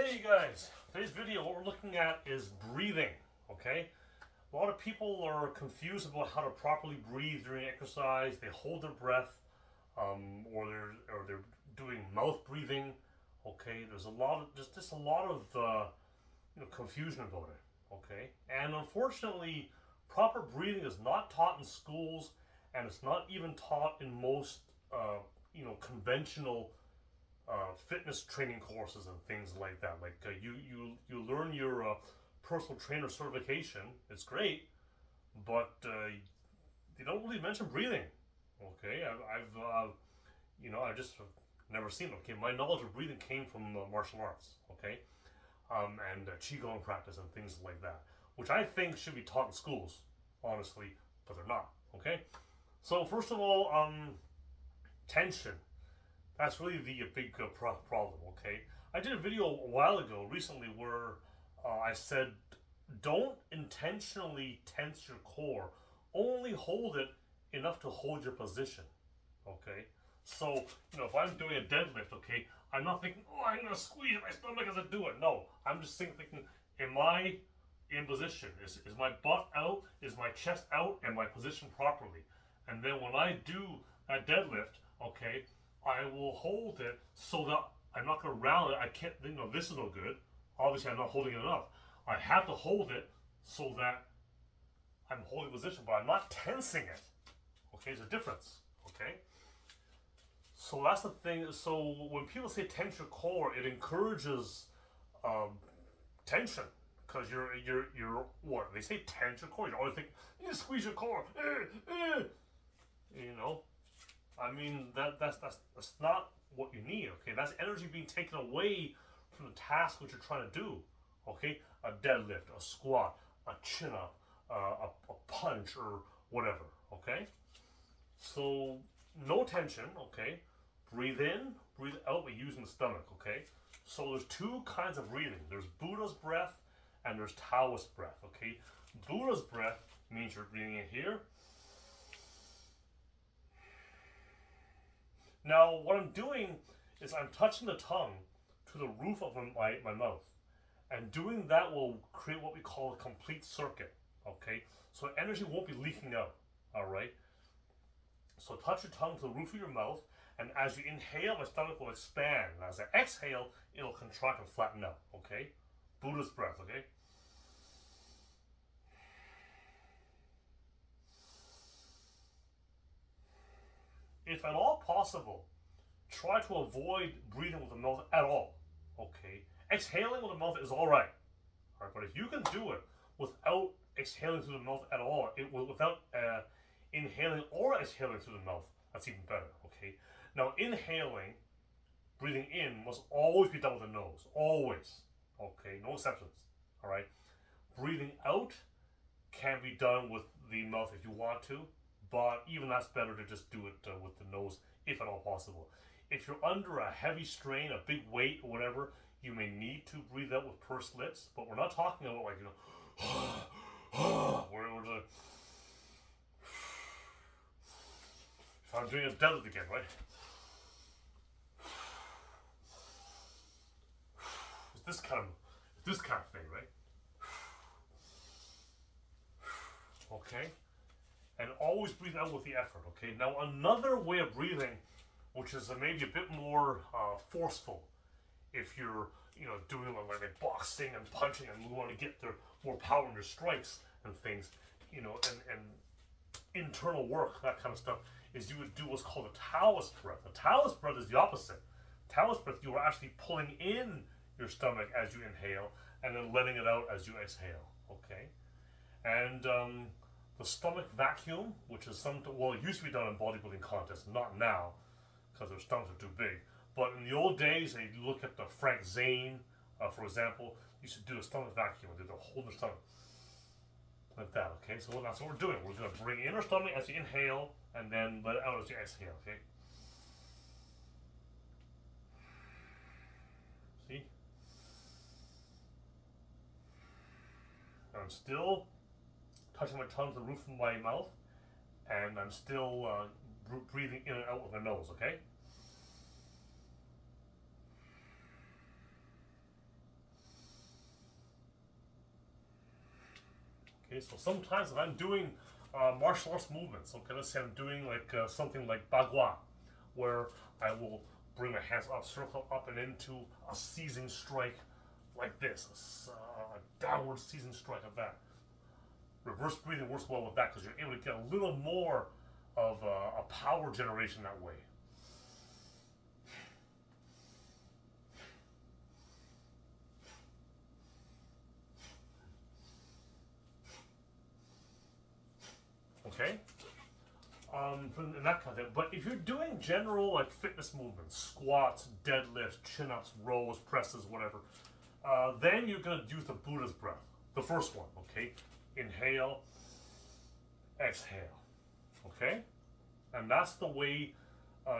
Hey guys, today's video what we're looking at is breathing, okay? A lot of people are confused about how to properly breathe during exercise. They hold their breath, or they're doing mouth breathing, okay? There's a lot of just a lot of confusion about it, okay? And unfortunately, proper breathing is not taught in schools, and it's not even taught in most conventional fitness training courses and things like that. Like you learn your personal trainer certification. It's great, but they don't really mention breathing. Okay, I've just never seen it. Okay, my knowledge of breathing came from martial arts. Okay, and qigong practice and things like that, which I think should be taught in schools, honestly, but they're not. Okay, so first of all, tension. That's really the big problem, okay? I did a video a while ago, recently, where I said don't intentionally tense your core. Only hold it enough to hold your position, okay? So, if I'm doing a deadlift, okay, I'm not thinking, oh, I'm going to squeeze my stomach as I do it. No, I'm just thinking, am I in position? Is my butt out? Is my chest out? Am I positioned properly? And then when I do that deadlift, okay, I will hold it so that I'm not going to round it. I can't, this is no good. Obviously, I'm not holding it enough. I have to hold it so that I'm holding position, but I'm not tensing it. Okay, there's a difference. Okay? So that's the thing. So when people say tense your core, it encourages tension. Because you're what? They say tense your core. You always think, you squeeze your core. I mean, that's not what you need, okay? That's energy being taken away from the task which you're trying to do, okay? A deadlift, a squat, a chin-up, a punch, or whatever, okay? So, no tension, okay? Breathe in, breathe out by using the stomach, okay? So there's two kinds of breathing. There's Buddha's breath and there's Taos breath, okay? Buddha's breath means you're breathing in here. Now, what I'm doing is I'm touching the tongue to the roof of my mouth. And doing that will create what we call a complete circuit, okay? So energy won't be leaking out, all right? So touch your tongue to the roof of your mouth, and as you inhale, my stomach will expand. And as I exhale, it'll contract and flatten out, okay? Buddha's breath, okay? If at all possible, try to avoid breathing with the mouth at all, okay? Exhaling with the mouth is all right, but if you can do it without exhaling through the mouth at all, without inhaling or exhaling through the mouth, that's even better, okay? Now, inhaling, breathing in, must always be done with the nose, always, okay? No exceptions, all right? Breathing out can be done with the mouth if you want to, but even that's better to just do it with the nose if at all possible. If you're under a heavy strain, a big weight or whatever, you may need to breathe out with pursed lips, but we're not talking about like, where we're the, if I'm doing a deadlift again, right? It's this kind of thing, right? Okay? And always breathe out with the effort, okay? Now, another way of breathing, which is maybe a bit more forceful, if you're, doing like boxing and punching and you want to get more power in your strikes and things, and internal work, that kind of stuff, is you would do what's called a Taoist breath. A Taoist breath is the opposite. Taoist breath, you are actually pulling in your stomach as you inhale and then letting it out as you exhale, okay? And the stomach vacuum, which is it used to be done in bodybuilding contests, not now, because their stomachs are too big. But in the old days, they look at the Frank Zane, for example, used to do a stomach vacuum. They'd hold their stomach like that, okay? So that's what we're doing. We're going to bring in our stomach as you inhale, and then let it out as you exhale, okay? See? I'm still touching my tongue to the roof of my mouth, and I'm still breathing in and out with my nose, okay? Okay, so sometimes if I'm doing martial arts movements, okay, let's say I'm doing like something like bagua, where I will bring my hands up, circle up and into a seizing strike like this, a downward seizing strike of that. Reverse breathing works well with that because you're able to get a little more of a power generation that way. Okay? In that kind of thing. But if you're doing general like fitness movements, squats, deadlifts, chin-ups, rows, presses, whatever, then you're gonna use the Buddha's breath, the first one. Okay, inhale, exhale. Okay, and that's the way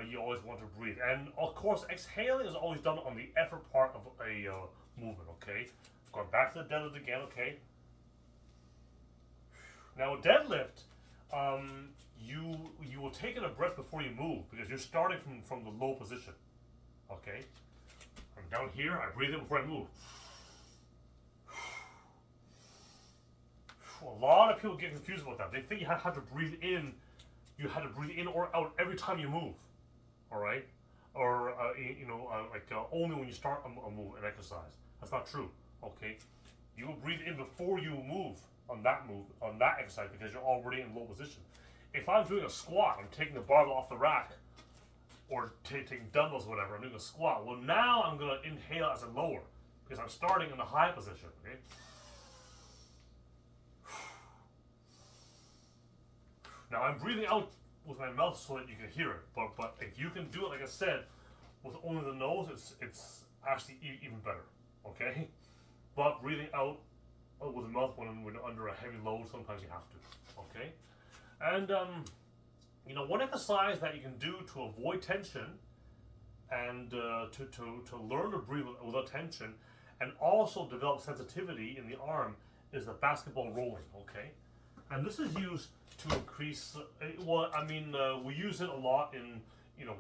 you always want to breathe. And of course, exhaling is always done on the effort part of a movement. Okay, going back to the deadlift again. Okay, now deadlift. You will take in a breath before you move because you're starting from the low position. Okay, I'm down here. I breathe in before I move. A lot of people get confused about that. They think you have to breathe in. You have to breathe in or out every time you move. All right, or only when you start a move, an exercise. That's not true. Okay, you will breathe in before you move on that exercise because you're already in low position. If I'm doing a squat, I'm taking the barbell off the rack or taking dumbbells or whatever, I'm doing a squat. Well, now I'm going to inhale as a lower because I'm starting in the high position. Okay. Now I'm breathing out with my mouth so that you can hear it. But if you can do it, like I said, with only the nose, it's actually even better. Okay. But breathing out with the mouth when under a heavy load, sometimes you have to. Okay. And one exercise that you can do to avoid tension and to learn to breathe without tension and also develop sensitivity in the arm is the basketball rolling. Okay, and this is used to increase. We use it a lot in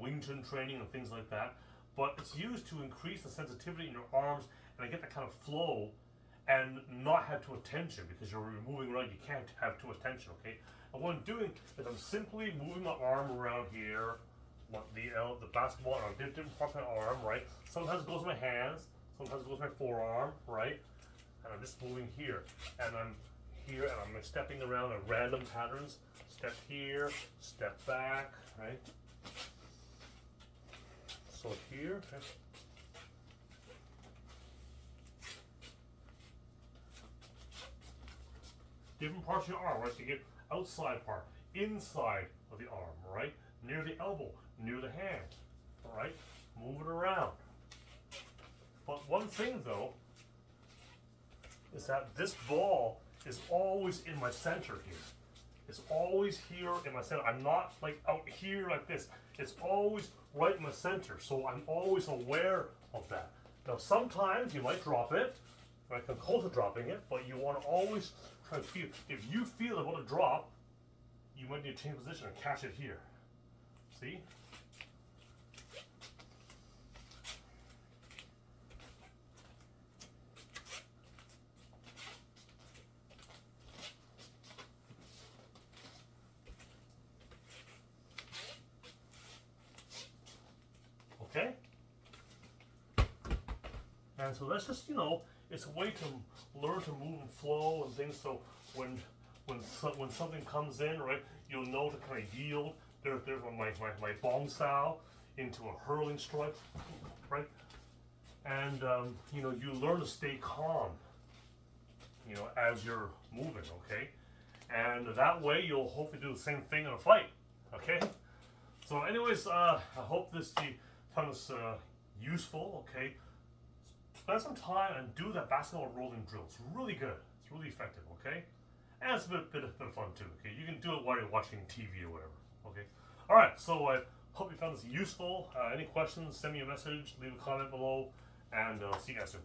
Wing Chun training and things like that. But it's used to increase the sensitivity in your arms and get that kind of flow and not have too much tension because you're moving around. You can't have too much tension. Okay. And what I'm doing is I'm simply moving my arm around here, the basketball on different parts of my arm, right? Sometimes it goes to my hands, sometimes it goes to my forearm, right? And I'm just moving here, and I'm here, and I'm stepping around in random patterns. Step here, step back, right? So here, okay. Different parts of your arm, right? You get outside part, inside of the arm, right? Near the elbow, near the hand, all right? Move it around. But one thing though, is that this ball is always in my center here. It's always here in my center. I'm not like out here like this. It's always right in my center. So I'm always aware of that. Now sometimes you might drop it, or I come close to dropping it, but you want to always try to feel. If you feel about a drop, you might need to change position and catch it here. See? Okay? And so that's just, it's a way to learn to move and flow and things. So when something comes in, right, you'll know to kind of yield. There's my bong style into a hurling strike, right? And you learn to stay calm, as you're moving, okay? And that way you'll hopefully do the same thing in a fight, okay? So anyways, I hope you found this useful, okay? Spend some time and do that basketball rolling drill. It's really good. It's really effective, okay? And it's a bit of fun too, okay? You can do it while you're watching TV or whatever, okay? All right, so I hope you found this useful. Any questions, send me a message, leave a comment below, and see you guys soon.